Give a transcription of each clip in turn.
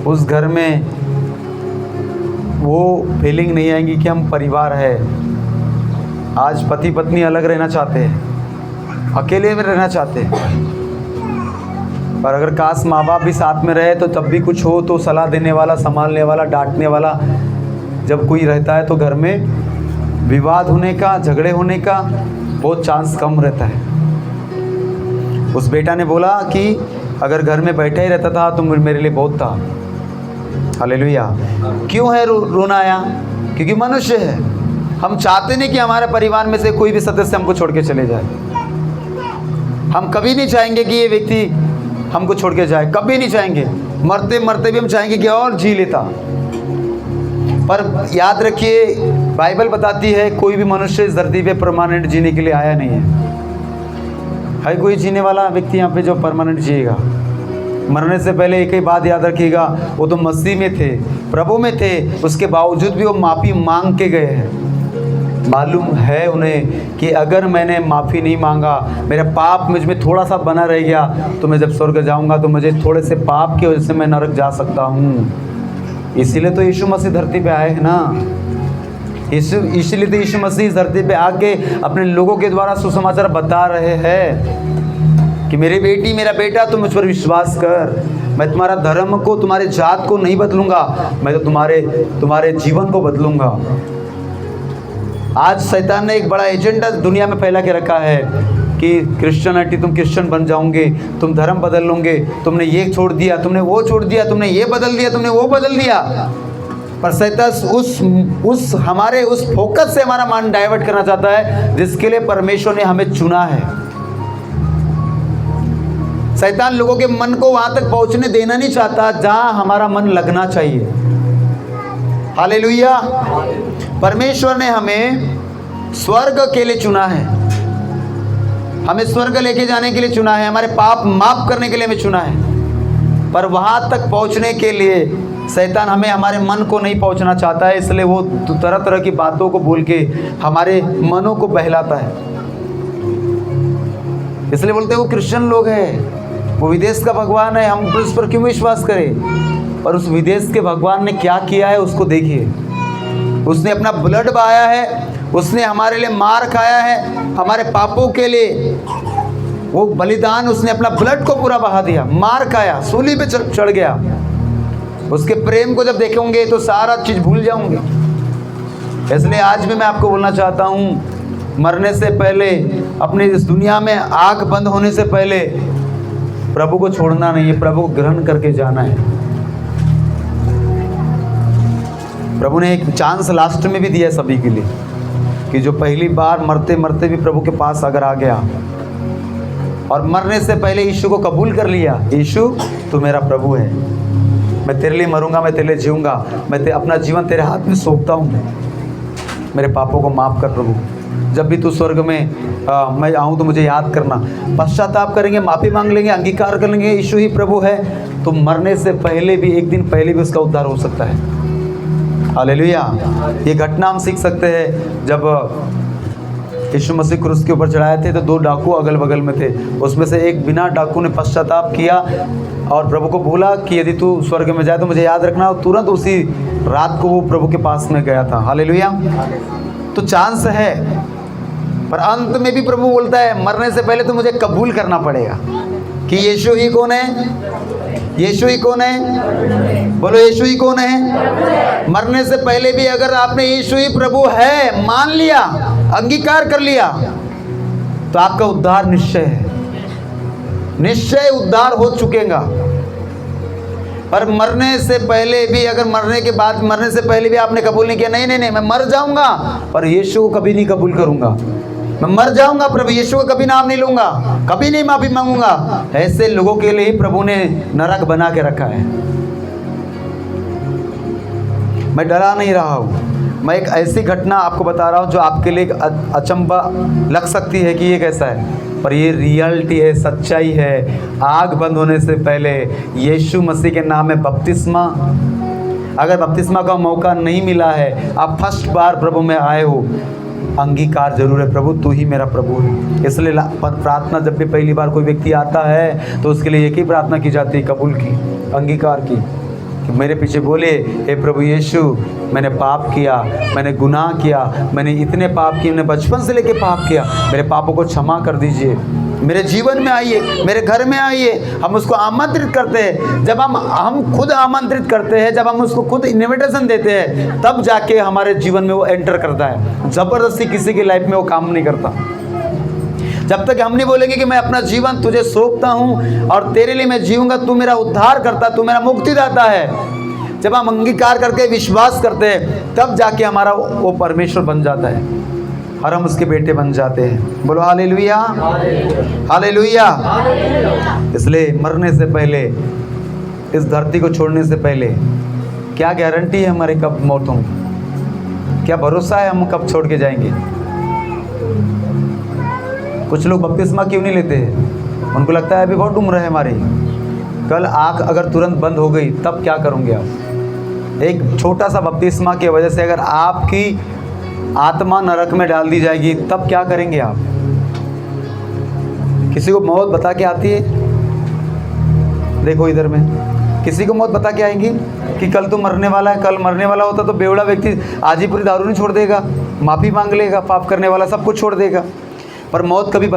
उस घर में वो फीलिंग नहीं आएंगी कि हम परिवार है। आज पति पत्नी अलग रहना चाहते हैं, अकेले में रहना चाहते हैं, पर अगर काश माँ बाप भी साथ में रहे तो तब भी कुछ हो तो सलाह देने वाला, संभालने वाला, डांटने वाला जब कोई रहता है तो घर में विवाद होने का, झगड़े होने का बहुत चांस कम रहता है। उस बेटा ने बोला कि अगर घर में बैठा ही रहता था तो मेरे लिए बहुत था। हालेलुया। क्यों है रोना आया? क्योंकि मनुष्य है। हम चाहते नहीं कि हमारे परिवार में से कोई भी सदस्य हमको छोड़ के चले जाए। हम कभी नहीं चाहेंगे कि ये व्यक्ति हमको छोड़ के जाए, कभी नहीं चाहेंगे। मरते मरते भी हम चाहेंगे कि और जी लेता। पर याद रखिए, बाइबल बताती है कोई भी मनुष्य इस धरती पे परमानेंट जीने के लिए आया नहीं है कोई जीने वाला व्यक्ति यहाँ पे जो परमानेंट जिएगा। मरने से पहले एक ही बात याद रखिएगा, वो तो मसीह में थे, प्रभु में थे, उसके बावजूद भी वो माफ़ी मांग के गए हैं। मालूम है उन्हें कि अगर मैंने माफ़ी नहीं मांगा, मेरा पाप मुझ में थोड़ा सा बना रह गया, तो मैं जब स्वर्ग जाऊंगा तो मुझे थोड़े से पाप की वजह से मैं नरक जा सकता हूँ। इसीलिए तो यीशु मसीह धरती पे आए हैं ना। इसीलिए तो यीशु मसीह इस धरती पे आके अपने लोगों के द्वारा सुसमाचार बता रहे हैं कि मेरी बेटी, मेरा बेटा, तुम मुझ पर विश्वास कर। मैं तुम्हारा धर्म को, तुम्हारे जात को नहीं बदलूंगा, मैं तो तुम्हारे जीवन को बदलूंगा। आज शैतान ने एक बड़ा एजेंडा दुनिया में फैला के रखा है कि क्रिश्चियनिटी, तुम क्रिश्चियन बन जाओगे, तुम धर्म बदल लोगे, तुमने ये छोड़ दिया, तुमने वो छोड़ दिया, तुमने ये बदल दिया, तुमने वो बदल दिया। पर शैतान उस हमारे उस फोकस से हमारा मन डाइवर्ट करना चाहता है जिसके लिए परमेश्वर ने हमें चुना है। शैतान लोगों के मन को वहां तक पहुंचने देना नहीं चाहता जहां हमारा मन लगना चाहिए। हालेलुया। परमेश्वर ने हमें स्वर्ग के लिए चुना है, हमें स्वर्ग लेके जाने के लिए चुना है, हमारे पाप माफ करने के लिए हमें चुना है। पर वहां तक पहुंचने के लिए शैतान हमें हमारे मन को नहीं पहुंचना चाहता है, इसलिए वो तरह तरह की बातों को बोल के हमारे मनों को बहलाता है। इसलिए बोलते हैं वो क्रिश्चियन लोग हैं, वो विदेश का भगवान है, हम उस पर क्यों विश्वास करें? पर उस विदेश के भगवान ने क्या किया है उसको देखिए। उसने अपना ब्लड बहाया है, उसने हमारे लिए मार खाया है, हमारे पापों के लिए वो बलिदान, उसने अपना ब्लड को पूरा बहा दिया, मार खाया, सूली पे चढ़ गया। उसके प्रेम को जब देखेंगे तो सारा चीज़ भूल जाओगे। इसलिए आज भी मैं आपको बोलना चाहता हूँ, मरने से पहले, अपने इस दुनिया में आँख बंद होने से पहले प्रभु को छोड़ना नहीं है, प्रभु को ग्रहण करके जाना है। प्रभु ने एक चांस लास्ट में भी दिया है सभी के लिए कि जो पहली बार मरते मरते भी प्रभु के पास अगर आ गया और मरने से पहले यीशु को कबूल कर लिया, यीशु तू मेरा प्रभु है, मैं तेरे लिए मरूंगा, मैं तेरे लिए जीऊंगा, मैं अपना जीवन तेरे हाथ में सौंपता हूँ, मेरे पापों को माफ़ कर प्रभु। जब भी तू स्वर्ग में मैं आऊँ तो मुझे याद करना। पश्चाताप करेंगे, माफ़ी मांग लेंगे, अंगीकार कर लेंगे यीशु ही प्रभु है, तो मरने से पहले भी, एक दिन पहले भी उसका उद्धार हो सकता है। हालेलुया। ये घटना हम सीख सकते हैं। जब यीशु मसीह क्रूस के ऊपर चढ़ाए थे तो 2 डाकू अगल बगल में थे, उसमें से एक बिना डाकू ने पश्चाताप किया और प्रभु को बोला कि यदि तू स्वर्ग में जाए तो मुझे याद रखना, और तुरंत उसी रात को वो प्रभु के पास में गया था। हालेलुया। तो चांस है, पर अंत में भी प्रभु बोलता है मरने से पहले तो मुझे कबूल करना पड़ेगा कि यीशु ही कौन है, यीशु ही कौन है, बोलो यीशु ही कौन है। मरने से पहले भी अगर आपने यीशु ही प्रभु है मान लिया, अंगीकार कर लिया, तो आपका उद्धार निश्चय है, निश्चय उद्धार हो चुकेगा। पर मरने से पहले भी, अगर मरने के बाद, मरने से पहले भी आपने कबूल नहीं किया, नहीं नहीं नहीं मैं मर जाऊंगा पर यीशु को कभी नहीं कबूल करूंगा, मैं मर जाऊंगा प्रभु यीशु का कभी नाम नहीं लूंगा, कभी नहीं माफी मांगूंगा, ऐसे लोगों के लिए ही प्रभु ने नरक बना के रखा है। मैं डरा नहीं रहा हूँ, मैं एक ऐसी घटना आपको बता रहा हूँ जो आपके लिए अचंभा लग सकती है कि ये कैसा है, पर ये रियलिटी है, सच्चाई है। आग बंद होने से पहले यीशु मसीह के नाम में बपतिस्मा, अगर बपतिस्मा का मौका नहीं मिला है, आप फर्स्ट बार प्रभु में आए हो, अंगीकार जरूर है, प्रभु तू ही मेरा प्रभु है। इसलिए प्रार्थना जब भी पहली बार कोई व्यक्ति आता है तो उसके लिए एक ही प्रार्थना की जाती है, कबूल की, अंगीकार की, मेरे पीछे बोले, हे प्रभु यीशु, मैंने पाप किया, मैंने गुनाह किया, मैंने इतने पाप किए, मैंने बचपन से लेके पाप किया, मेरे पापों को क्षमा कर दीजिए, मेरे जीवन में आइए, मेरे घर में आइए। हम उसको आमंत्रित करते हैं। जब हम खुद आमंत्रित करते हैं, जब हम उसको खुद इन्विटेशन देते हैं, तब जाके हमारे जीवन में वो एंटर करता है। ज़बरदस्ती किसी की लाइफ में वो काम नहीं करता। जब तक हम नहीं बोलेंगे कि मैं अपना जीवन तुझे सौंपता हूँ और तेरे लिए मैं जीऊँगा, तू मेरा उद्धार करता, तू मेरा मुक्तिदाता है। जब हम अंगीकार करके विश्वास करते हैं, तब जाके हमारा वो परमेश्वर बन जाता है और हम उसके बेटे बन जाते हैं। बोलो हालेलुया, हालेलुया। इसलिए मरने से पहले, इस धरती को छोड़ने से पहले, क्या गारंटी है हमारे कब मौत होंगी? क्या भरोसा है हम कब छोड़ के जाएंगे? कुछ लोग बपतिस्मा क्यों नहीं लेते? उनको लगता है अभी बहुत उम्र है हमारी, कल आँख अगर तुरंत बंद हो गई तब क्या करोगे आप? एक छोटा सा बपतिस्मा की वजह से अगर आपकी आत्मा नरक में डाल दी जाएगी, तब क्या करेंगे आप? किसी को मौत बता के आती है? देखो इधर में किसी को मौत बता के आएंगी कि कल तो मरने वाला है। कल मरने वाला होता तो बेवड़ा व्यक्ति आज ही पूरी दारू नहीं छोड़ देगा, माफ़ी मांग लेगा, पाप करने वाला सब कुछ छोड़ देगा। पर मौत कभी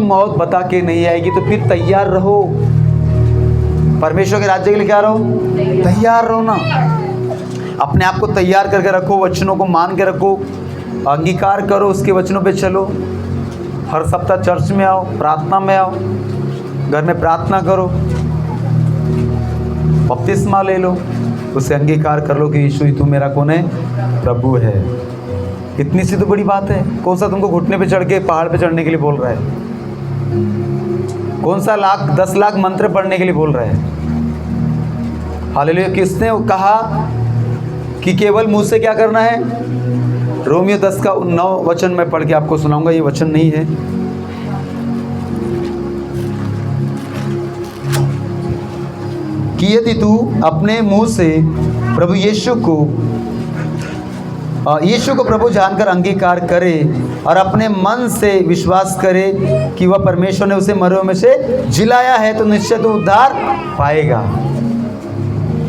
मौत बता के नहीं आएगी। तो फिर तैयार रहो, परमेश्वर के राज्य के लिए क्या रहो? तैयार रहो ना। अपने आप को तैयार करके रखो, वचनों को मान के रखो, अंगीकार करो, उसके वचनों पे चलो। हर सप्ताह चर्च में आओ, प्रार्थना में आओ, घर में प्रार्थना करो, बपतिस्मा ले लो, उससे अंगीकार कर लो कि यीशु ही तू मेरा कौन है? प्रभु है। इतनी सी तो बड़ी बात है। कौन सा तुमको घुटने पे चढ़ के पहाड़ पे चढ़ने के लिए बोल रहा है? कौन सा 10 लाख मंत्र पढ़ने के लिए बोल रहा है? हालेलुया। किसने कहा कि केवल मुंह से क्या करना है? रोमियो 10 का 9 वचन मैं पढ़ के आपको सुनाऊंगा, ये वचन नहीं है। कि यदि तू अपने मुंह से प्रभु यीशु को प्रभु जानकर अंगीकार करे और अपने मन से विश्वास करे कि वह परमेश्वर ने उसे मरे में से जिलाया है, तो निश्चय तो उद्धार पाएगा।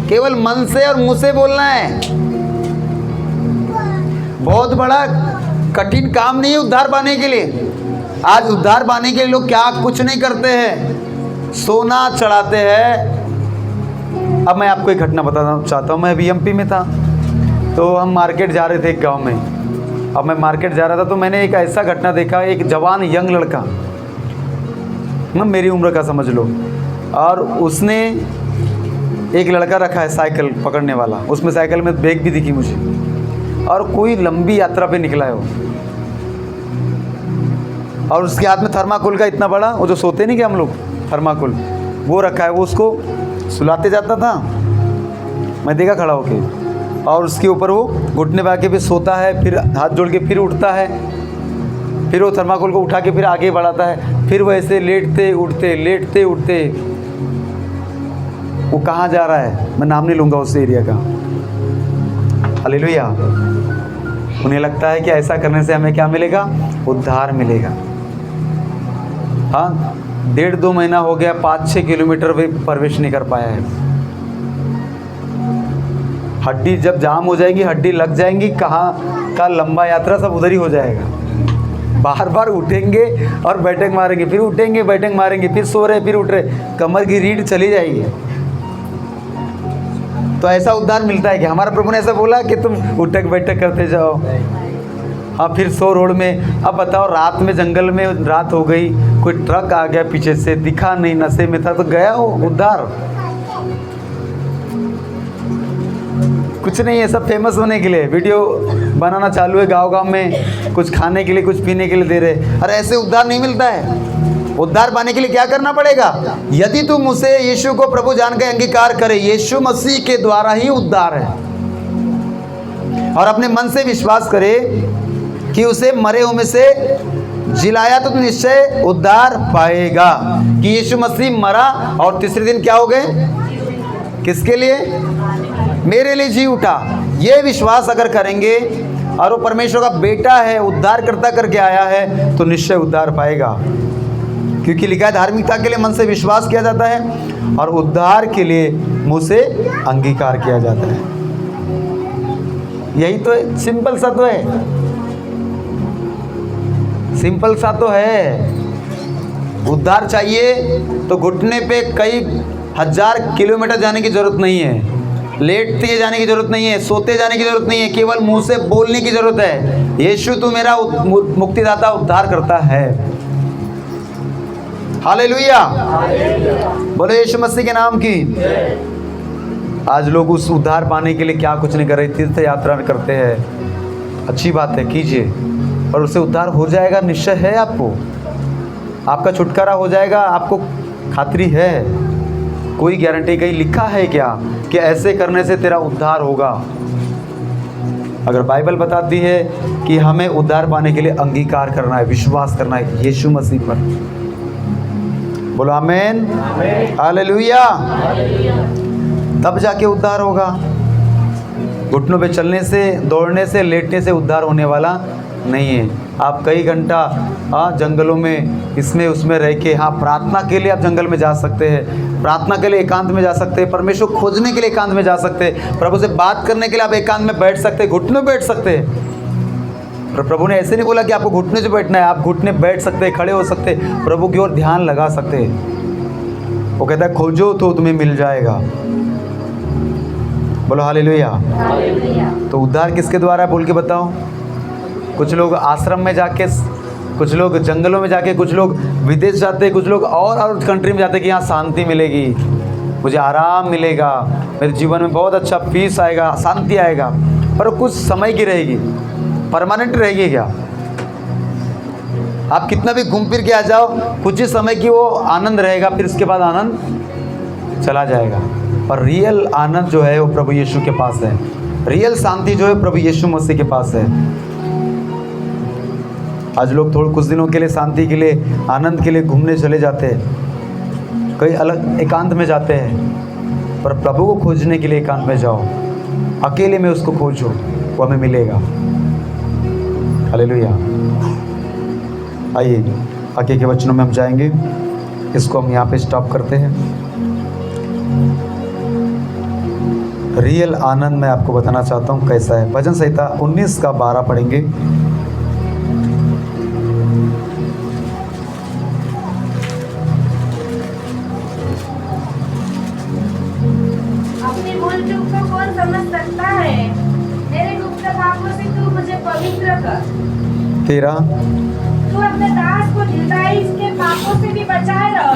केवल मन से और मुंह से बोलना है। बहुत बड़ा कठिन काम नहीं है उद्धार पाने के लिए। आज उद्धार पाने के लिए लोग क्या कुछ नहीं करते हैं, सोना चढ़ाते हैं। अब मैं आपको एक घटना बताना चाहता हूँ। मैं अभी एमपी में था, तो हम मार्केट जा रहे थे एक गांव में। अब मैं मार्केट जा रहा था तो मैंने एक ऐसा घटना देखा, एक जवान यंग लड़का, मेरी उम्र का समझ लो, और उसने एक लड़का रखा है साइकिल पकड़ने वाला, उसमें साइकिल में बैग भी दिखी मुझे, और कोई लंबी यात्रा पे निकला है वो, और उसके हाथ में थर्माकोल का इतना बड़ा, वो जो सोते नहीं क्या हम लोग, थर्माकोल वो रखा है। वो उसको सुलाते जाता था, मैं देखा खड़ा होके, और उसके ऊपर वो घुटने पे आके भी सोता है, फिर हाथ जोड़ के फिर उठता है, फिर वो थर्माकोल को उठा के फिर आगे बढ़ाता है, फिर वो ऐसे लेटते उठते। वो कहाँ जा रहा है मैं नाम नहीं लूँगा उस एरिया का। हालेलुया। उन्हें लगता है कि ऐसा करने से हमें क्या मिलेगा? उद्धार मिलेगा। हाँ, 1.5-2 महीना हो गया, 5-6 किलोमीटर भी प्रवेश नहीं कर पाया है। हड्डी जब जाम हो जाएगी, हड्डी लग जाएंगी, कहाँ का लंबा यात्रा सब उधर ही हो जाएगा। बार बार उठेंगे और बैठक मारेंगे, फिर उठेंगे बैठक मारेंगे, फिर सो रहे फिर उठ रहे, कमर की रीढ़ चली जाएगी। तो ऐसा उद्धार मिलता है कि हमारा प्रभु ने ऐसा बोला कि तुम उठक बैठक करते जाओ। हाँ, फिर सो रोड में। अब बताओ, रात में जंगल में रात हो गई, कोई ट्रक आ गया पीछे से, दिखा नहीं, नशे में था, तो गया वो उद्धार। कुछ नहीं है, सब फेमस होने के लिए वीडियो बनाना चालू है, गांव गांव में कुछ खाने के लिए कुछ पीने के लिए दे रहे। अरे ऐसे उद्धार नहीं मिलता है। उद्धार पाने के लिए क्या करना पड़ेगा? यदि तुम मुझसे यीशु को प्रभु जान के अंगीकार करे, यीशु मसीह के द्वारा ही उद्धार है, और अपने मन से विश्वास करे कि उसे मरे हुए में से जिलाया, तो निश्चय उद्धार पाएगा। कि यीशु मसीह मरा और तीसरे दिन क्या हो गए? किसके लिए? मेरे लिए जी उठा। ये विश्वास अगर करेंगे और वो परमेश्वर का बेटा है, उद्धार करता करके आया है, तो निश्चय उद्धार पाएगा। क्योंकि लिखा है धार्मिकता के लिए मन से विश्वास किया जाता है और उद्धार के लिए मुंह से अंगीकार किया जाता है। यही तो है, सिंपल सा तो है, सिंपल सा तो है। उद्धार चाहिए तो घुटने पे कई हजार किलोमीटर जाने की जरूरत नहीं है, लेटते जाने की जरूरत नहीं है, सोते जाने की जरूरत नहीं है, केवल मुंह से बोलने की जरूरत है, यीशु तू मेरा मुक्तिदाता उद्धार करता है। हालेलुया, बोलो यीशु मसीह के नाम की। आज लोग उस उद्धार पाने के लिए क्या कुछ नहीं कर रहे, तीर्थ यात्रा करते हैं। अच्छी बात है, कीजिए, और उससे उद्धार हो जाएगा, निश्चय है। आपको आपका छुटकारा हो जाएगा, आपको खातिरी है। कोई गारंटी कहीं लिखा है क्या कि ऐसे करने से तेरा उद्धार होगा? अगर बाइबल बताती है कि हमें उद्धार पाने के लिए अंगीकार करना है, विश्वास करना है यीशु मसीह पर। बोलो आमीन, हालेलुया। तब जाके उद्धार होगा। घुटनों पे चलने से, दौड़ने से, लेटने से उद्धार होने वाला नहीं है। आप कई घंटा जंगलों में इसमें उसमें रह के, प्रार्थना के लिए आप जंगल में जा सकते हैं, प्रार्थना के लिए एकांत में जा सकते हैं, परमेश्वर खोजने के लिए एकांत में जा सकते हैं, प्रभु से बात करने के लिए आप एकांत में बैठ सकते हैं, घुटनों बैठ सकते हैं। पर प्रभु ने ऐसे नहीं बोला कि आपको घुटने से बैठना है, आप घुटने बैठ सकते हैं, खड़े हो सकते हैं, प्रभु की ओर ध्यान लगा सकते हैं। वो कहता है खोजो तो तुम्हें मिल जाएगा। बोलो हालेलुया। तो उद्धार किसके द्वारा है बोल के बताओ? कुछ लोग आश्रम में जाके, कुछ लोग जंगलों में जाके, कुछ लोग विदेश जाते हैं, कुछ लोग और कंट्री में जाते हैं कि यहाँ शांति मिलेगी, मुझे आराम मिलेगा, मेरे जीवन में बहुत अच्छा पीस आएगा, शांति आएगा। पर कुछ समय की रहेगी, परमानेंट रहेगी क्या? आप कितना भी घूम फिर के आ जाओ, कुछ ही समय की वो आनंद रहेगा, फिर उसके बाद आनंद चला जाएगा। पर रियल आनंद जो है वो प्रभु यीशु के पास है। रियल शांति जो है प्रभु यीशु मसीह के पास है। आज लोग थोड़े कुछ दिनों के लिए शांति के लिए, आनंद के लिए घूमने चले जाते हैं, कई अलग एकांत में जाते हैं। पर प्रभु को खोजने के लिए एकांत में जाओ, अकेले में उसको खोजो, वो हमें मिलेगा। हालेलुया। आइए आगे के वचनों में हम जाएंगे। इसको हम यहाँ पे स्टॉप करते हैं। रियल आनंद मैं आपको बताना चाहता हूँ कैसा है। भजन संहिता 19 का 12 पढ़ेंगे। अपनी भूल चूक को कौन समझ सकता है? मेरे गुप्त पापों से तू मुझे पवित्र कर। 13 तू अपने दास को निर्दयी के पापों से भी बचाए रह,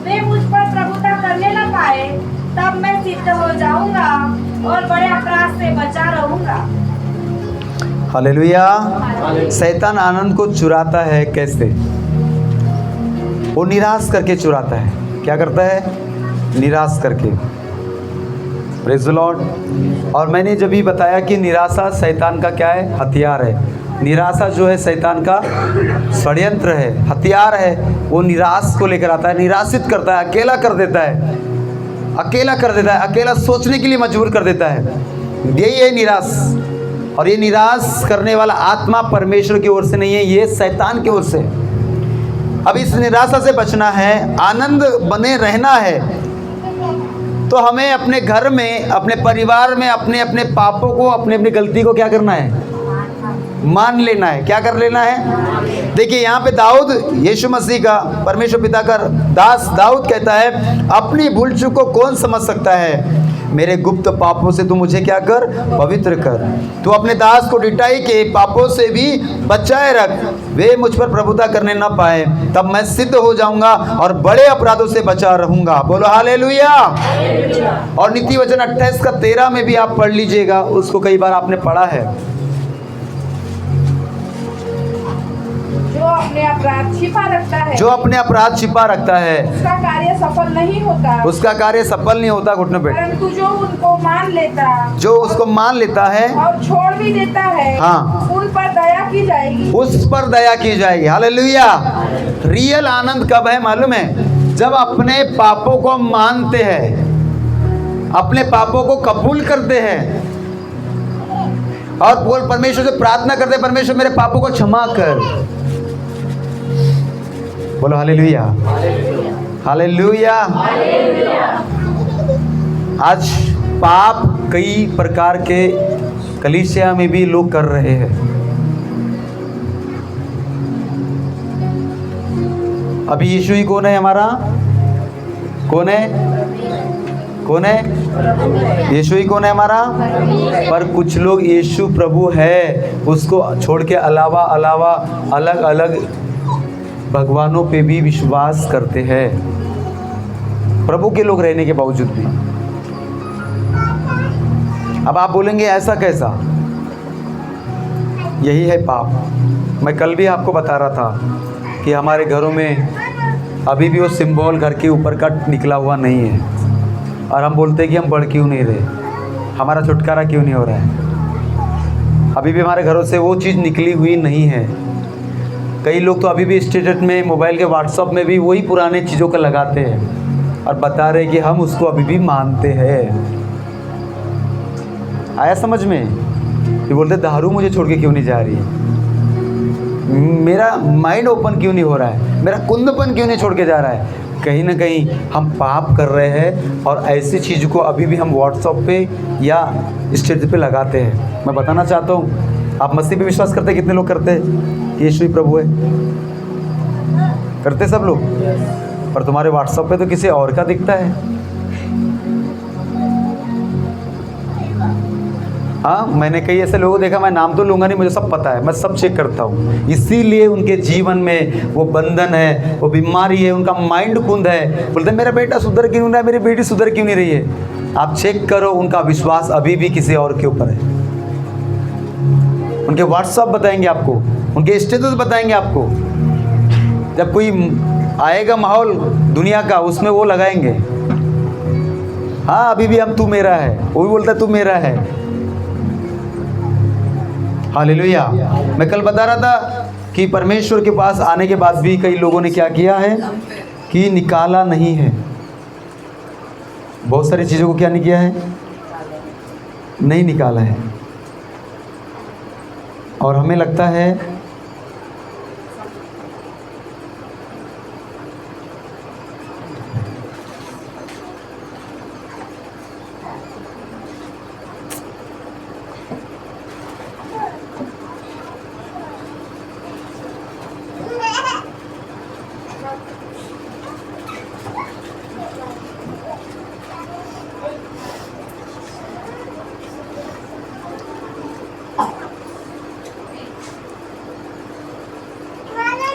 वे मुझ पर प्रभुता करने न पाए, तब मैं सिद्ध हो जाऊंगा और बड़े अपराध से बचा रहूंगा। हालेलुया। शैतान आनंद को चुराता है। कैसे? वो निराश करके चुराता है। क्या करता है? निराश करके। Praise the Lord. और मैंने जब भी बताया कि निराशा शैतान का क्या है? हथियार है। निराशा जो है शैतान का षड्यंत्र है, हथियार है। वो निराश को लेकर आता है, निराशित करता है, अकेला कर देता है, अकेला कर देता है, अकेला सोचने के लिए मजबूर कर देता है। यही है निराश। और ये निराश करने वाला आत्मा परमेश्वर की ओर से नहीं है, ये शैतान की ओर से। अब इस निराशा से बचना है, आनंद बने रहना है, तो हमें अपने घर में, अपने परिवार में, अपने अपने पापों को, अपने अपनी गलती को क्या करना है? मान लेना है। क्या कर लेना है? देखिए यहाँ पे दाऊद, यीशु मसीह का, परमेश्वर पिता का दास दाऊद कहता है, अपनी भूल चूक को कौन समझ सकता है? मेरे गुप्त पापों से तू मुझे क्या कर? पवित्र कर। तू अपने दास को डिटाई के पापों से भी बचाए रख, वे मुझ पर प्रभुता करने न पाए, तब मैं सिद्ध हो जाऊंगा और बड़े अपराधों से बचा रहूंगा। बोलो हालेलुया। और नीति वचन 28 का 13 में भी आप पढ़ लीजिएगा, उसको कई बार आपने पढ़ा है। जो अपने अपराध छिपा रखता है, जो अपने अपराध छिपा रखता है, उसका कार्य सफल नहीं होता, उसका कार्य सफल नहीं होता। घुटनों पे। परंतु जो उनको मान लेता, जो उसको मान लेता है और छोड़ भी देता है, हाँ, उन पर दया की जाएगी, उस पर दया की जाएगी। हालेलुया। रियल आनंद कब है मालूम है? जब अपने पापों को मानते हैं, अपने पापों को कबूल करते हैं और बोल परमेश्वर से प्रार्थना करते हैं, परमेश्वर मेरे पापों को क्षमा कर। बोलो हालेलुया, हालेलुया। आज पाप कई प्रकार के कलीसिया में भी लोग कर रहे हैं। अभी यीशु ही कौन है हमारा? कौन है? कौन है? यीशु ही कौन है हमारा? पर कुछ लोग यीशु प्रभु है उसको छोड़ के अलावा अलग अलग भगवानों पे भी विश्वास करते हैं, प्रभु के लोग रहने के बावजूद भी। अब आप बोलेंगे ऐसा कैसा? यही है पाप। मैं कल भी आपको बता रहा था कि हमारे घरों में अभी भी वो सिंबल घर के ऊपर का निकला हुआ नहीं है, और हम बोलते हैं कि हम बढ़ क्यों नहीं रहे, हमारा छुटकारा क्यों नहीं हो रहा है। अभी भी हमारे घरों से वो चीज़ निकली हुई नहीं है। कई लोग तो अभी भी स्टेटस में, मोबाइल के व्हाट्सएप में भी वही पुराने चीज़ों को लगाते हैं और बता रहे कि हम उसको अभी भी मानते हैं। आया समझ में? ये बोलते दारू मुझे छोड़ के क्यों नहीं जा रही है, मेरा माइंड ओपन क्यों नहीं हो रहा है, मेरा कुंदपन क्यों नहीं छोड़ के जा रहा है। कहीं ना कहीं हम पाप कर रहे हैं और ऐसी चीज़ को अभी भी हम व्हाट्सएप पे या स्टेटस पे लगाते हैं। मैं बताना चाहता हूँ, आप मसीह पे विश्वास करते हैं? कितने लोग करते हैं यीशु ही प्रभु है? करते सब लोग? पर तुम्हारे व्हाट्सएप पे तो किसी और का दिखता है। हाँ, मैंने कई ऐसे लोगों को देखा, मैं नाम तो लूँगा नहीं, मुझे सब पता है, मैं सब चेक करता हूँ। इसीलिए उनके जीवन में वो बंधन है, वो बीमारी है, उनका माइंड कुंद है। बोलते मेरा बेटा सुधर क्यों नहीं रहा है, मेरी बेटी सुधर क्यों नहीं रही है। आप चेक करो, उनका विश्वास अभी भी किसी और के ऊपर है। उनके व्हाट्सएप बताएंगे आपको, उनके स्टेटस बताएंगे आपको। जब कोई आएगा माहौल दुनिया का, उसमें वो लगाएंगे, हाँ अभी भी हम तू मेरा है, वो भी बोलता है तू मेरा है। हालेलुया। मैं कल बता रहा था कि परमेश्वर के पास आने के बाद भी कई लोगों ने क्या किया है कि निकाला नहीं है। बहुत सारी चीज़ों को क्या नहीं किया है? नहीं निकाला है। और हमें लगता है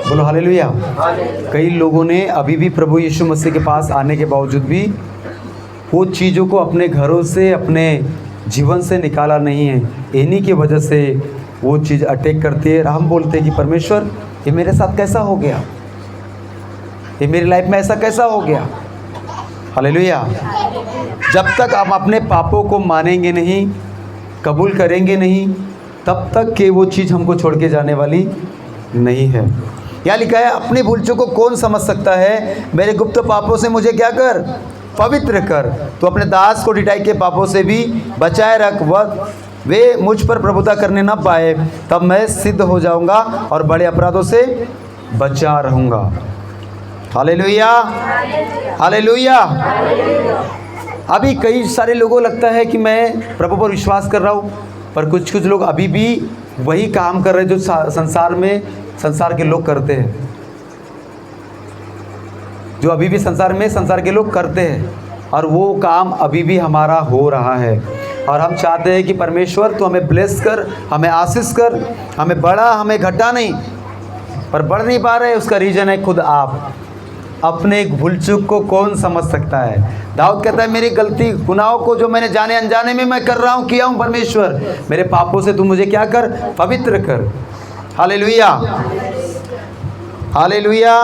बोलो हालेलुया। कई लोगों ने अभी भी प्रभु यीशु मसीह के पास आने के बावजूद भी वो चीज़ों को अपने घरों से, अपने जीवन से निकाला नहीं है। इन्हीं की वजह से वो चीज़ अटैक करती है। हम बोलते हैं कि परमेश्वर ये मेरे साथ कैसा हो गया, ये मेरी लाइफ में ऐसा कैसा हो गया। हालेलुया। जब तक हम अपने पापों को मानेंगे नहीं, कबूल करेंगे नहीं, तब तक कि वो चीज़ हमको छोड़ के जाने वाली नहीं है। यहाँ लिखा है अपने भूल चूक को कौन समझ सकता है, मेरे गुप्त पापों से मुझे क्या कर, पवित्र कर। तो अपने दास को ढिठाई के पापों से भी बचाए रख, वह वे मुझ पर प्रभुता करने ना पाए, तब मैं सिद्ध हो जाऊंगा और बड़े अपराधों से बचा रहूंगा। Hallelujah, hallelujah. अभी कई सारे लोगों को लगता है कि मैं प्रभु पर विश्वास कर रहा हूँ, पर कुछ लोग अभी भी वही काम कर रहे हैं जो संसार के लोग करते हैं, जो अभी भी संसार के लोग करते हैं। और वो काम अभी भी हमारा हो रहा है। और हम चाहते हैं कि परमेश्वर तू हमें ब्लेस कर, हमें आशीष कर, हमें बढ़ा, हमें घटा नहीं, पर बढ़ नहीं पा रहे। उसका रीज़न है खुद आप। अपने भूल चूक को कौन समझ सकता है। दाऊद कहता है मेरी गलती गुनाहों को जो मैंने जाने अनजाने में मैं कर रहा हूँ, किया हूँ, परमेश्वर मेरे पापों से तू मुझे क्या कर, पवित्र कर। Hallelujah, hallelujah.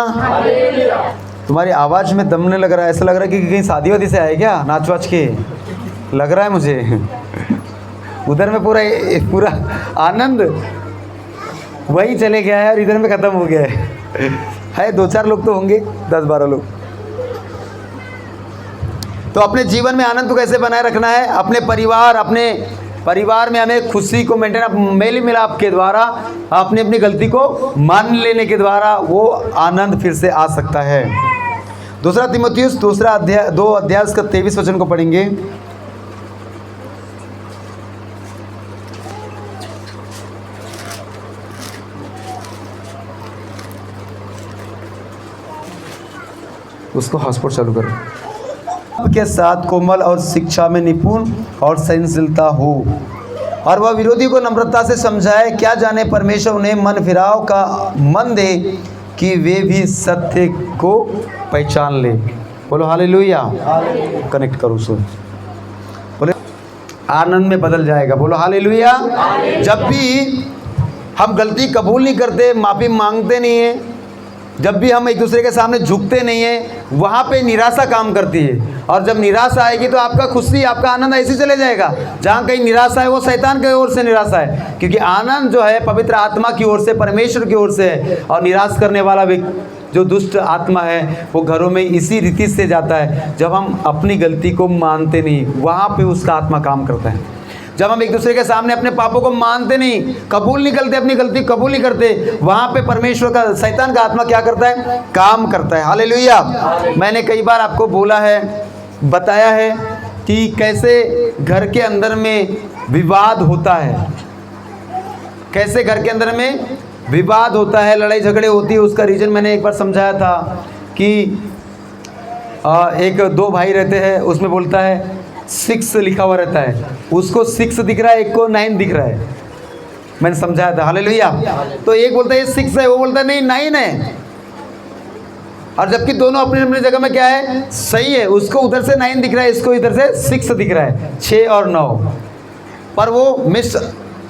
तुम्हारी आवाज़ में दमने लग रहा है, ऐसा लग रहा है कि कहीं शादी वादी से आए क्या, नाच वाच के लग रहा है मुझे। उधर में पूरा आनंद वही चले गया है और इधर में ख़त्म हो गया है 2-4 लोग तो होंगे, 10-12 लोग। तो अपने जीवन में आनंद को कैसे बनाए रखना है, अपने परिवार, अपने परिवार में हमें खुशी को मेंटेन, मेल मिलाप के द्वारा अपनी अपनी गलती को मान लेने के द्वारा वो आनंद फिर से आ सकता है। दूसरा तीमुथियुस दूसरा अध्याय 2 अध्याय उसका 23 वचन को पढ़ेंगे। उसको हॉटस्पॉट चालू करो। के साथ कोमल और शिक्षा में निपुण और सहनशीलता हो, और वह विरोधी को नम्रता से समझाए। क्या जाने परमेश्वर उन्हें मन फिराव का मन दे कि वे भी सत्य को पहचान ले। बोलो हालेलुया। कनेक्ट करो उसको, बोले आनंद में बदल जाएगा। बोलो हालेलुया। जब भी हम गलती कबूल नहीं करते, माफ़ी मांगते नहीं है, जब भी हम एक दूसरे के सामने झुकते नहीं हैं, वहाँ पे निराशा काम करती है। और जब निराशा आएगी तो आपका खुशी, आपका आनंद ऐसे चले जाएगा। जहाँ कहीं निराशा है वो शैतान की ओर से निराशा है, क्योंकि आनंद जो है पवित्र आत्मा की ओर से, परमेश्वर की ओर से है। और निराश करने वाला व्यक्ति जो दुष्ट आत्मा है वो घरों में इसी रीति से जाता है। जब हम अपनी गलती को मानते नहीं, वहाँ पे उसका आत्मा काम करता है। जब हम एक दूसरे के सामने अपने पापों को मानते नहीं, कबूल नहीं करते, अपनी गलती कबूल नहीं करते, वहाँ पे परमेश्वर का, शैतान का आत्मा क्या करता है? काम करता है। हालेलुया। मैंने कई बार आपको बोला है, बताया है कि कैसे घर के अंदर में विवाद होता है, कैसे घर के अंदर में विवाद होता है, लड़ाई झगड़े होती है। उसका रीज़न मैंने एक बार समझाया था कि एक 2 भाई रहते हैं, उसमें बोलता है 6 लिखा हुआ रहता है, उसको 6 दिख रहा है, एक को 9 दिख रहा है। मैंने समझाया था। हालेलुया। तो एक बोलता है ये 6 है, वो बोलता है नहीं 9 है, और जबकि दोनों अपनी अपनी जगह में क्या है? सही है। उसको उधर से 9 दिख रहा है, इसको इधर से 6 दिख रहा है, 6 और 9। पर वो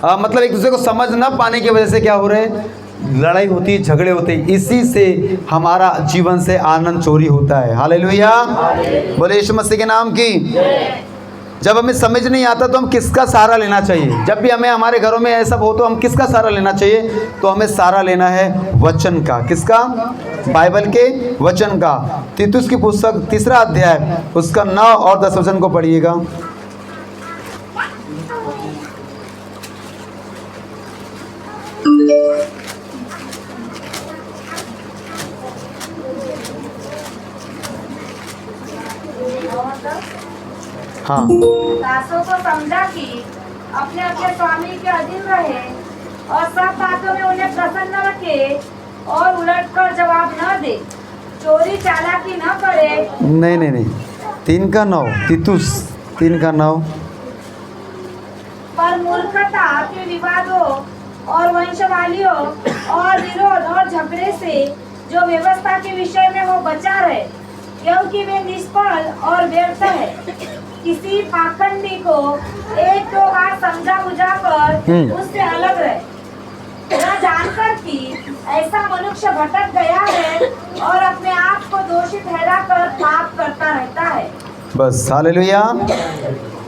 मतलब एक दूसरे को समझ ना पाने की वजह से क्या हो रहा है? लड़ाई होती है, झगड़े होते हैं। इसी से हमारा जीवन से आनंद चोरी होता है। हालेलुया। बोले यीशु मसीह के नाम की। जब हमें समझ नहीं आता तो हम किसका सहारा लेना चाहिए? जब भी हमें हमारे घरों में ऐसा हो तो हम किसका सहारा लेना चाहिए? तो हमें सहारा लेना है वचन का। किसका? बाइबल के वचन का। तीतुस की पुस्तक 3 अध्याय उसका 9 और 10 वचन को पढ़िएगा। हाँ। दासों को समझा कि अपने अपने स्वामी के अधीन रहे और सब बातों में उन्हें प्रसन्न रखे और उलटकर जवाब न दे, चोरी चालाकी न करे। नहीं 3 का 9, तीतुस 3 का 9। पर मूर्खता के विवादों और वंशवालियों और विरोध और झगड़े से जो व्यवस्था के विषय में हो बचा रहे, क्योंकि वे निष्फल और व्यर्थ है। किसी पाखंडी को 1-2 बार समझा बुझा कर उससे अलग रहे, न जानकर कि ऐसा मनुष्य भटक गया है और अपने आप को दोषी ठहराकर पाप करता रहता है। बस। हालेलुया।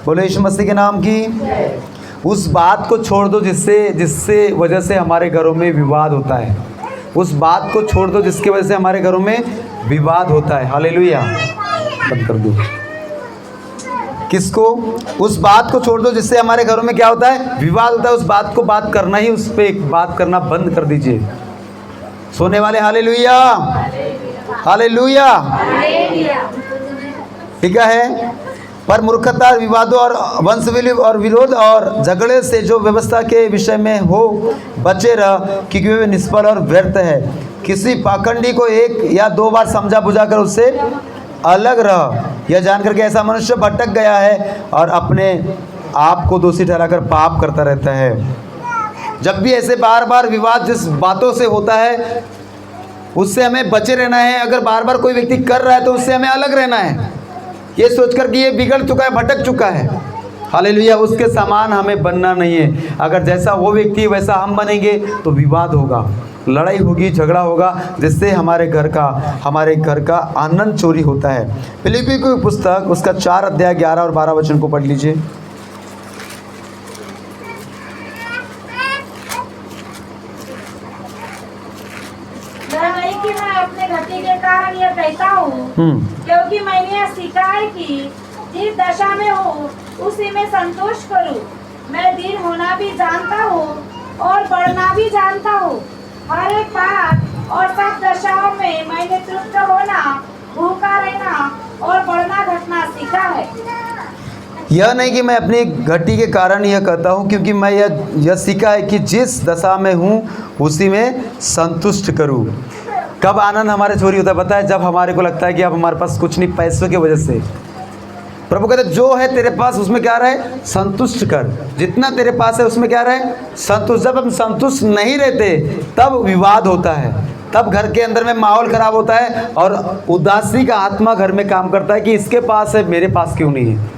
बोले यीशु मसीह के नाम की। उस बात को छोड़ दो जिससे वजह से हमारे घरों में विवाद होता है। उस बात को छोड़ दो जिसकी वजह से हमारे घरों में विवाद होता है। हालेलुया। बंद कर दो। किसको? उस बात को छोड़ दो जिससे हमारे घरों में क्या होता है? विवाद होता है। उस बात को बात करना ही, उस पर बात करना बंद कर दीजिए। सोने वाले हालेलुया, हालेलुया। ठीक है। पर मूर्खता, विवादों और वंशवेली और विरोध और झगड़े से जो व्यवस्था के विषय में हो बचे रह, क्योंकि वे निष्फल और व्यर्थ है। किसी पाखंडी को 1 या 2 बार समझा बुझा कर उससे अलग रह, यह जानकर के ऐसा मनुष्य भटक गया है और अपने आप को दोषी ठहराकर पाप करता रहता है। जब भी ऐसे बार बार विवाद जिस बातों से होता है उससे हमें बचे रहना है। अगर बार बार कोई व्यक्ति कर रहा है तो उससे हमें अलग रहना है, ये सोचकर कि ये बिगड़ चुका है, भटक चुका है। हालेलुया। उसके समान हमें बनना नहीं है। अगर जैसा वो व्यक्ति वैसा हम बनेंगे तो विवाद होगा, लड़ाई होगी, झगड़ा होगा, जिससे हमारे घर का आनंद चोरी होता है। फिलिप्पी की पुस्तक उसका 4 अध्याय 11 और 12 वचन को पढ़ लीजिए। नहीं कि मैं अपने घटी के कारण यह कहता हूँ, क्योंकि मैंने यह सीखा है कि जिस दशा में हूँ उसी में संतोष करूँ। मैं दीन होना भी जानता हूँ और बढ़ना भी जानता हूँ। हर एक बात और सब दशाओं में मैंने तृप्त होना, भूखा रहना और बढ़ना घटना सीखा है। यह नहीं कि मैं अपनी घटी के कारण यह कहता हूँ, क्योंकि मैं यह सीखा है कि जिस दशा में हूँ उसी में संतुष्ट करूँ। कब आनंद हमारे चोरी होता है पता है? जब हमारे को लगता है कि अब हमारे पास कुछ नहीं, पैसों की वजह से। प्रभु कहते जो है तेरे पास उसमें क्या रहे, संतुष्ट कर। जितना तेरे पास है उसमें क्या रहे, संतुष्ट। जब हम संतुष्ट नहीं रहते तब विवाद होता है, तब घर के अंदर में माहौल खराब होता है और उदासी का आत्मा घर में काम करता है कि इसके पास है मेरे पास क्यों नहीं है,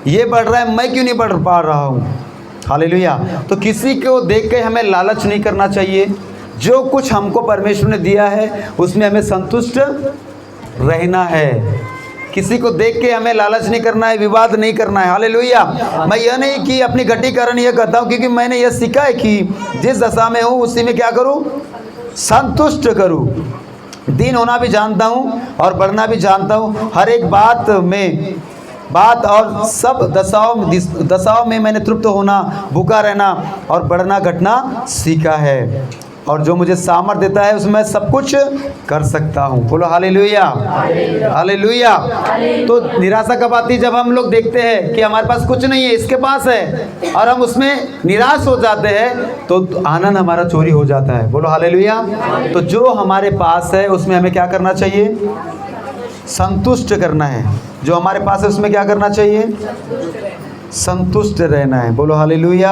ये बढ़ रहा है मैं क्यों नहीं बढ़ पा रहा हूँ। हालेलुया। तो किसी को देख के हमें लालच नहीं करना चाहिए। जो कुछ हमको परमेश्वर ने दिया है उसमें हमें संतुष्ट रहना है। किसी को देख के हमें लालच नहीं करना है, विवाद नहीं करना है। हालेलुया। मैं यह नहीं कि अपनी घटी कारण यह कहता हूँ, क्योंकि मैंने यह सीखा है कि जिस दशा में हूँ उसी में क्या करूँ, संतुष्ट करूँ। दीन होना भी जानता हूँ और बढ़ना भी जानता हूँ। हर एक बात और सब दशाओं में मैंने तृप्त होना, भूखा रहना और बढ़ना घटना सीखा है। और जो मुझे सामर्थ देता है उसमें सब कुछ कर सकता हूँ। बोलो हालेलुया, हालेलुया। तो निराशा कब आती है? जब हम लोग देखते हैं कि हमारे पास कुछ नहीं है, इसके पास है, और हम उसमें निराश हो जाते हैं तो आनंद हमारा चोरी हो जाता है। बोलो हालेलुया। तो जो हमारे पास है उसमें हमें क्या करना चाहिए, संतुष्ट करना है। जो हमारे पास है उसमें क्या करना चाहिए, संतुष्ट रहना है। बोलो हालेलुया,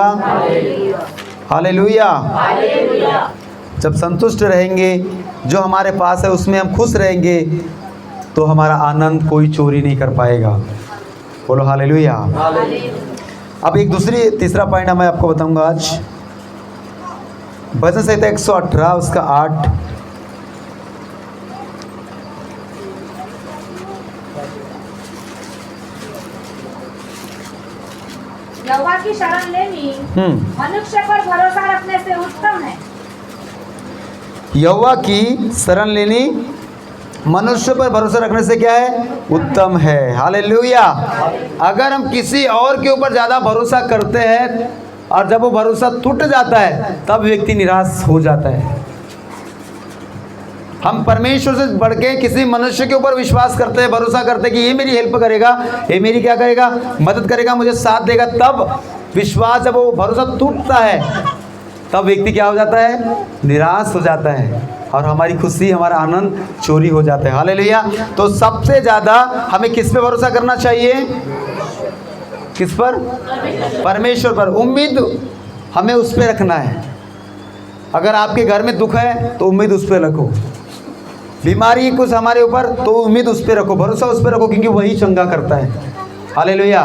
हालेलुया। जब संतुष्ट रहेंगे, जो हमारे पास है उसमें हम खुश रहेंगे, तो हमारा आनंद कोई चोरी नहीं कर पाएगा। बोलो हालेलुया। अब एक तीसरा पॉइंट मैं आपको बताऊंगा आज। भजन संहिता 118 उसका 8। यहोवा की शरण लेनी मनुष्य पर भरोसा रखने से उत्तम है। यहोवा की शरण लेनी मनुष्य पर भरोसा रखने से क्या है, उत्तम है। हालेलुया। अगर हम किसी और के ऊपर ज़्यादा भरोसा करते हैं और जब वो भरोसा टूट जाता है तब व्यक्ति निराश हो जाता है। हम परमेश्वर से बढ़ के किसी मनुष्य के ऊपर विश्वास करते हैं, भरोसा करते हैं कि ये मेरी हेल्प करेगा, ये मेरी क्या करेगा, मदद करेगा, मुझे साथ देगा। तब विश्वास, जब वो भरोसा टूटता है तब व्यक्ति क्या हो जाता है, निराश हो जाता है और हमारी खुशी, हमारा आनंद चोरी हो जाता है। हालेलुया। तो सबसे ज़्यादा हमें किस पे भरोसा करना चाहिए, किस पर, परमेश्वर पर। उम्मीद हमें उस पर रखना है। अगर आपके घर में दुख है तो उम्मीद उस पर रखो, बीमारी कुछ हमारे ऊपर तो उम्मीद उस पर रखो, भरोसा उस पर रखो, क्योंकि वही चंगा करता है। हालेलुया।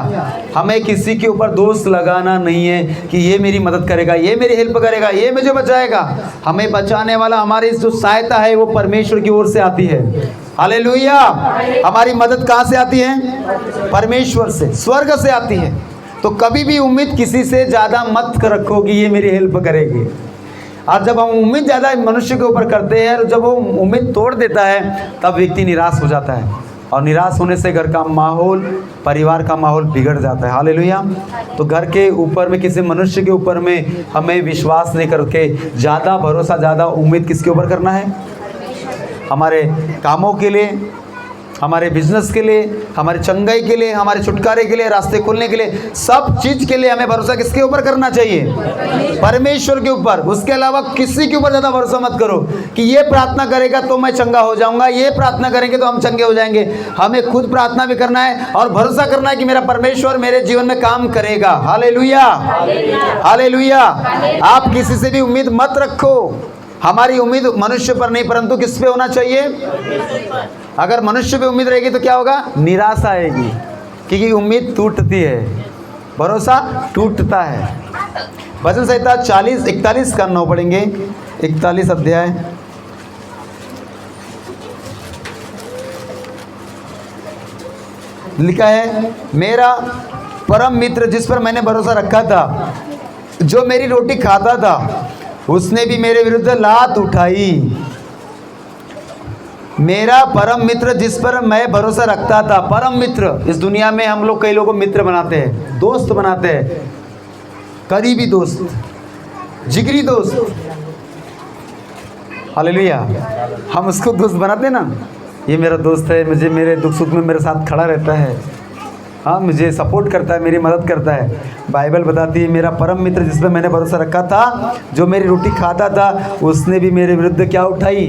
हमें किसी के ऊपर दोष लगाना नहीं है कि ये मेरी मदद करेगा, ये मेरी हेल्प करेगा, ये मुझे बचाएगा। हमें बचाने वाला, हमारी जो सहायता है वो परमेश्वर की ओर से आती है। हालेलुया। हमारी मदद कहाँ से आती है, परमेश्वर से, स्वर्ग से आती है। तो कभी भी उम्मीद किसी से ज़्यादा मत रखो कि ये मेरी हेल्प करेगी। और जब हम उम्मीद ज़्यादा मनुष्य के ऊपर करते हैं और जब वो उम्मीद तोड़ देता है तब व्यक्ति निराश हो जाता है, और निराश होने से घर का माहौल, परिवार का माहौल बिगड़ जाता है। हालेलुया। तो घर के ऊपर में, किसी मनुष्य के ऊपर में हमें विश्वास नहीं करके ज़्यादा भरोसा, ज़्यादा उम्मीद किसके ऊपर करना है, हमारे कामों के लिए, हमारे बिजनेस के लिए, हमारे चंगाई के लिए, हमारे छुटकारे के लिए, रास्ते खोलने के लिए, सब चीज़ के लिए हमें भरोसा किसके ऊपर करना चाहिए, परमेश्वर के ऊपर। उसके अलावा किसी के ऊपर ज़्यादा भरोसा मत करो कि ये प्रार्थना करेगा तो मैं चंगा हो जाऊंगा, ये प्रार्थना करेंगे तो हम चंगे हो जाएंगे। हमें खुद प्रार्थना भी करना है और भरोसा करना है कि मेरा परमेश्वर मेरे जीवन में काम करेगा। Hallelujah, hallelujah. आप किसी से भी उम्मीद मत रखो। हमारी उम्मीद मनुष्य पर नहीं परंतु किस पे होना चाहिए, अगर मनुष्य पे उम्मीद रहेगी तो क्या होगा, निराशा आएगी, क्योंकि उम्मीद टूटती है, भरोसा टूटता है। भजन संहिता 41 का 9 पढ़ेंगे, 41 अध्याय। लिखा है, मेरा परम मित्र जिस पर मैंने भरोसा रखा था, जो मेरी रोटी खाता था, उसने भी मेरे विरुद्ध लात उठाई। मेरा परम मित्र जिस पर मैं भरोसा रखता था। परम मित्र, इस दुनिया में हम लोग कई लोगों को मित्र बनाते हैं, दोस्त बनाते हैं, करीबी दोस्त, जिगरी दोस्त। हालेलुया। हम उसको दोस्त बनाते हैं ना, ये मेरा दोस्त है, मुझे मेरे दुख सुख में मेरे साथ खड़ा रहता है, हाँ मुझे सपोर्ट करता है, मेरी मदद करता है। बाइबल बताती है मेरा परम मित्र जिस पर मैंने भरोसा रखा था, जो मेरी रोटी खाता था, उसने भी मेरे विरुद्ध क्या उठाई।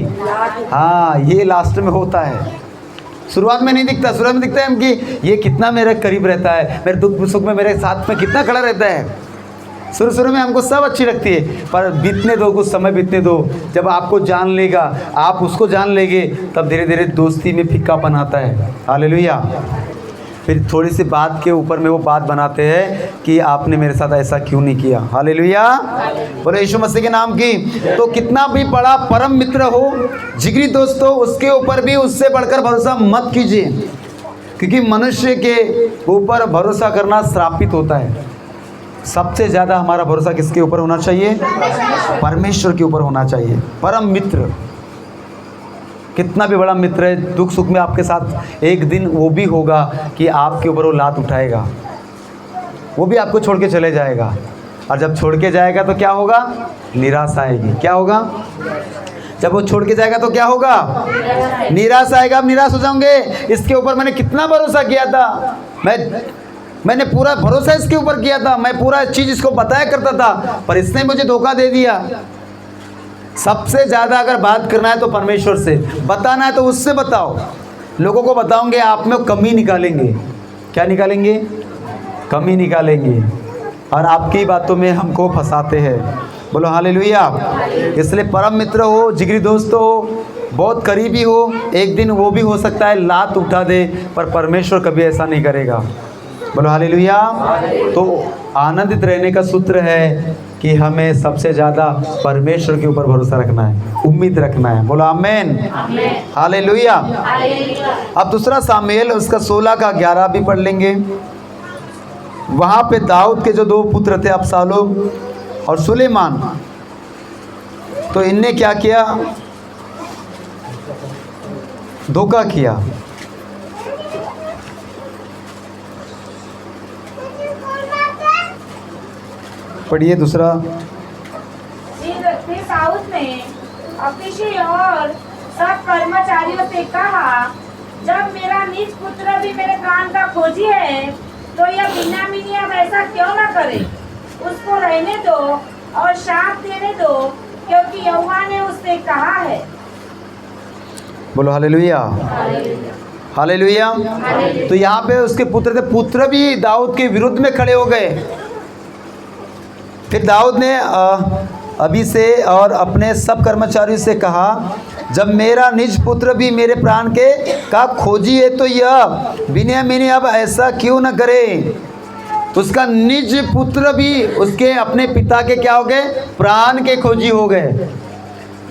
हाँ, ये लास्ट में होता है, शुरुआत में नहीं दिखता। शुरुआत में दिखता है कि ये कितना मेरे करीब रहता है, मेरे दुख सुख में मेरे साथ में कितना खड़ा रहता है। शुरू में हमको सब अच्छी लगती है, पर बीतने दो, कुछ समय बीतने दो, जब आपको जान लेगा, आप उसको जान लेंगे, तब धीरे धीरे दोस्ती में फीकापन आता है। हालेलुया। फिर थोड़ी सी बात के ऊपर में वो बात बनाते हैं कि आपने मेरे साथ ऐसा क्यों नहीं किया। हालेलुया। बोले यीशु मसीह के नाम की। तो कितना भी बड़ा परम मित्र हो, जिगरी दोस्त हो, उसके ऊपर भी उससे बढ़कर भरोसा मत कीजिए, क्योंकि मनुष्य के ऊपर भरोसा करना श्रापित होता है। सबसे ज़्यादा हमारा भरोसा किसके ऊपर होना चाहिए? परमेश्वर के ऊपर होना चाहिए। परम मित्र, कितना भी बड़ा मित्र है, दुख सुख में आपके साथ एक दिन वो भी होगा कि आपके ऊपर वो लात उठाएगा, वो भी आपको छोड़ के चले जाएगा। और जब छोड़ के जाएगा तो क्या होगा? निराशा आएगी। क्या होगा? जब वो छोड़ के जाएगा तो क्या होगा? निराशा आएगा। आप निराश हो जाओगे, इसके ऊपर मैंने कितना भरोसा किया था, मैंने पूरा भरोसा इसके ऊपर किया था, मैं पूरा चीज़ इसको बताया करता था, पर इसने मुझे धोखा दे दिया। सबसे ज़्यादा अगर बात करना है तो परमेश्वर से, बताना है तो उससे बताओ। लोगों को बताओगे आप में कमी निकालेंगे। क्या निकालेंगे? कमी निकालेंगे, और आपकी बातों में हमको फंसाते हैं। बोलो हालेलुया। इसलिए परम मित्र हो, जिगरी दोस्त हो, बहुत करीबी हो, एक दिन वो भी हो सकता है लात उठा दे, पर परमेश्वर कभी ऐसा नहीं करेगा। बोलो हालेलुया। तो आनंदित रहने का सूत्र है कि हमें सबसे ज़्यादा परमेश्वर के ऊपर भरोसा रखना है, उम्मीद रखना है। बोलो आमेन, हालेलुया। अब दूसरा सामुएल उसका 16 का 11 भी पढ़ लेंगे। वहाँ पे दाऊद के जो 2 पुत्र थे, अबशालोम और सुलेमान, तो इनने क्या किया? धोखा किया। पढ़िए दूसरा। फिर दाऊद ने अबीशै और सब कर्मचारियों से कहा, जब मेरा निज पुत्र भी मेरे प्राण का खोजी है, तो यह बिन्यामीनी अब ऐसा क्यों न करे? उसको रहने दो और शाप देने दो, क्योंकि यहोवा ने उससे कहा है। बोलो हालेलुया, हालेलुया। तो यहाँ पे उसके पुत्र थे, पुत्र भी दाऊद के विरुद्ध में खड़े हो गए। फिर दाऊद ने अभी से और अपने सब कर्मचारियों से कहा, जब मेरा निज पुत्र भी मेरे प्राण के का खोजी है, तो यह बिन्यामीनी अब ऐसा क्यों न करे? उसका निज पुत्र भी उसके अपने पिता के क्या हो गए? प्राण के खोजी हो गए।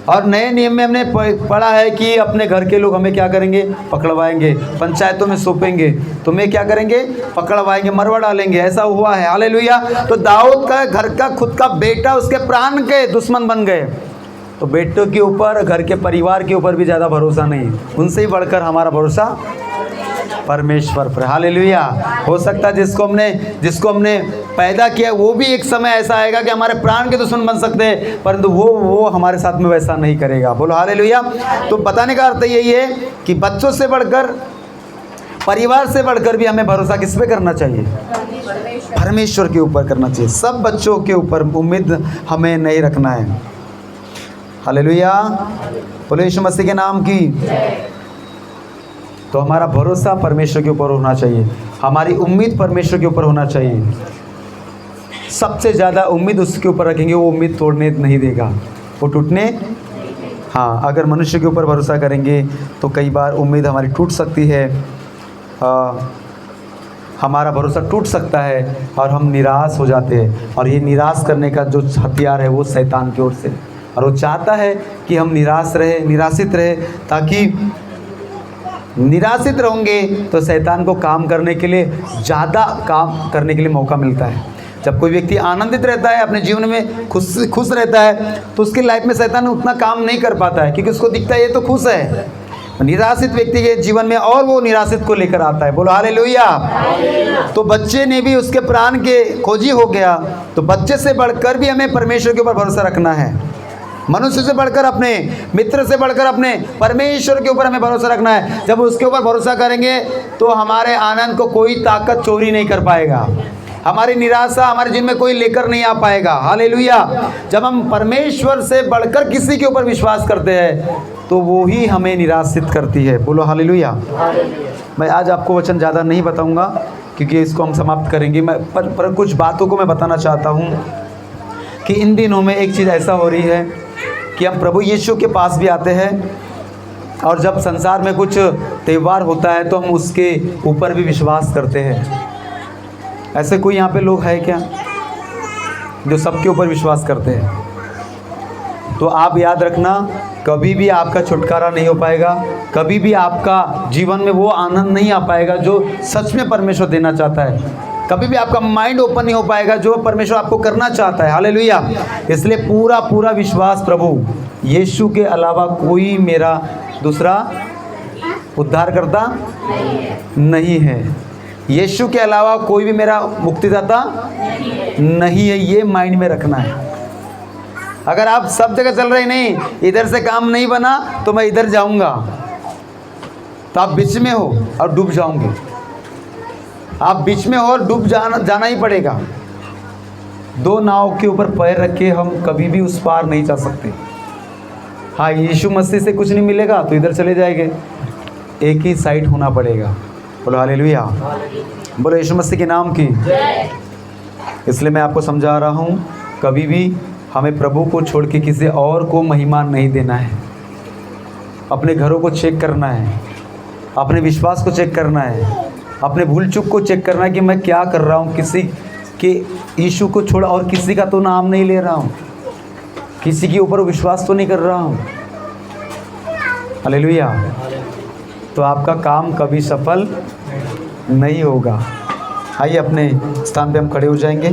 और नए नियम में हमने पढ़ा है कि अपने घर के लोग हमें क्या करेंगे? पकड़वाएंगे, पंचायतों में सौंपेंगे, तुम्हें क्या करेंगे? पकड़वाएंगे, मरवा डालेंगे। ऐसा हुआ है। हालेलुया। तो दाऊद का घर का खुद का बेटा उसके प्राण के दुश्मन बन गए। तो बेटों के ऊपर, घर के परिवार के ऊपर भी ज़्यादा भरोसा नहीं, उनसे ही बढ़कर हमारा भरोसा परमेश्वर पर। हालेलुया। हो सकता है जिसको हमने पैदा किया वो भी एक समय ऐसा आएगा कि हमारे प्राण के दुश्मन बन सकते हैं, परंतु वो हमारे साथ में वैसा नहीं करेगा। बोलो हालेलुया। तो बताने का अर्थ यही है कि बच्चों से बढ़कर, परिवार से बढ़कर भी हमें भरोसा किस पे करना चाहिए? परमेश्वर के ऊपर करना चाहिए। सब बच्चों के ऊपर उम्मीद हमें नहीं रखना है। हालेलुया। बोलो यीशु मसीह के नाम की। तो हमारा भरोसा परमेश्वर के ऊपर होना चाहिए, हमारी उम्मीद परमेश्वर के ऊपर होना चाहिए। सबसे ज़्यादा उम्मीद उसके ऊपर रखेंगे, वो उम्मीद तोड़ने नहीं देगा, वो टूटने। हाँ, अगर मनुष्य के ऊपर भरोसा करेंगे तो कई बार उम्मीद हमारी टूट सकती है, हमारा भरोसा टूट सकता है और हम निराश हो जाते हैं। और ये निराश करने का जो हथियार है वो शैतान की ओर से, और वो चाहता है कि हम निराशित रहे, ताकि निराशित रहोगे तो शैतान को काम करने के लिए, ज़्यादा काम करने के लिए मौका मिलता है। जब कोई व्यक्ति आनंदित रहता है, अपने जीवन में खुश रहता है, तो उसकी लाइफ में शैतान उतना काम नहीं कर पाता है, क्योंकि उसको दिखता है ये तो खुश है। निराशित व्यक्ति के जीवन में और वो निराशित को लेकर आता है। बोलो हालेलुया। तो बच्चे ने भी उसके प्राण के खोजी हो गया। तो बच्चे से बढ़कर भी हमें परमेश्वर के ऊपर भरोसा रखना है। मनुष्य से बढ़कर, अपने मित्र से बढ़कर अपने परमेश्वर के ऊपर हमें भरोसा रखना है। जब उसके ऊपर भरोसा करेंगे तो हमारे आनंद को कोई ताकत चोरी नहीं कर पाएगा, हमारी निराशा हमारे जीवन में कोई लेकर नहीं आ पाएगा। हालेलुया। जब हम परमेश्वर से बढ़कर किसी के ऊपर विश्वास करते हैं तो वो ही हमें निराशित करती है। बोलो हालेलुया। मैं आज आपको वचन ज़्यादा नहीं बताऊंगा क्योंकि इसको हम समाप्त करेंगे। मैं पर कुछ बातों को मैं बताना चाहता हूँ कि इन दिनों में एक चीज़ ऐसा हो रही है कि हम प्रभु यीशु के पास भी आते हैं और जब संसार में कुछ त्यौहार होता है तो हम उसके ऊपर भी विश्वास करते हैं। ऐसे कोई यहाँ पे लोग है क्या जो सबके ऊपर विश्वास करते हैं? तो आप याद रखना, कभी भी आपका छुटकारा नहीं हो पाएगा, कभी भी आपका जीवन में वो आनंद नहीं आ पाएगा जो सच में परमेश्वर देना चाहता है। कभी भी आपका माइंड ओपन नहीं हो पाएगा जो परमेश्वर आपको करना चाहता है। हालेलुया। इसलिए पूरा विश्वास प्रभु यीशु के अलावा कोई मेरा दूसरा उद्धारकर्ता नहीं है। यीशु के अलावा कोई भी मेरा मुक्तिदाता नहीं है। ये माइंड में रखना है। अगर आप सब जगह चल रहे नहीं, इधर से काम नहीं बना तो मैं इधर जाऊंगा, तो आप बीच में हो और डूब जाओगे। आप बीच में हो और डूब जाना ही पड़ेगा। दो नाव के ऊपर पैर रख के हम कभी भी उस पार नहीं जा सकते। हाँ, यीशु मसीह से कुछ नहीं मिलेगा तो इधर चले जाएंगे, एक ही साइड होना पड़ेगा। बोलो हालेलुया। बोलो यीशु मसीह के नाम की। इसलिए मैं आपको समझा रहा हूँ, कभी भी हमें प्रभु को छोड़ के किसी और को महिमा नहीं देना है। अपने घरों को चेक करना है, अपने विश्वास को चेक करना है, अपने भूल चूक को चेक करना है कि मैं क्या कर रहा हूँ। किसी के यीशु को छोड़ और किसी का तो नाम नहीं ले रहा हूँ, किसी के ऊपर विश्वास तो नहीं कर रहा हूँ। हालेलुया। तो आपका काम कभी सफल नहीं होगा। आइए अपने स्थान पे हम खड़े हो जाएंगे।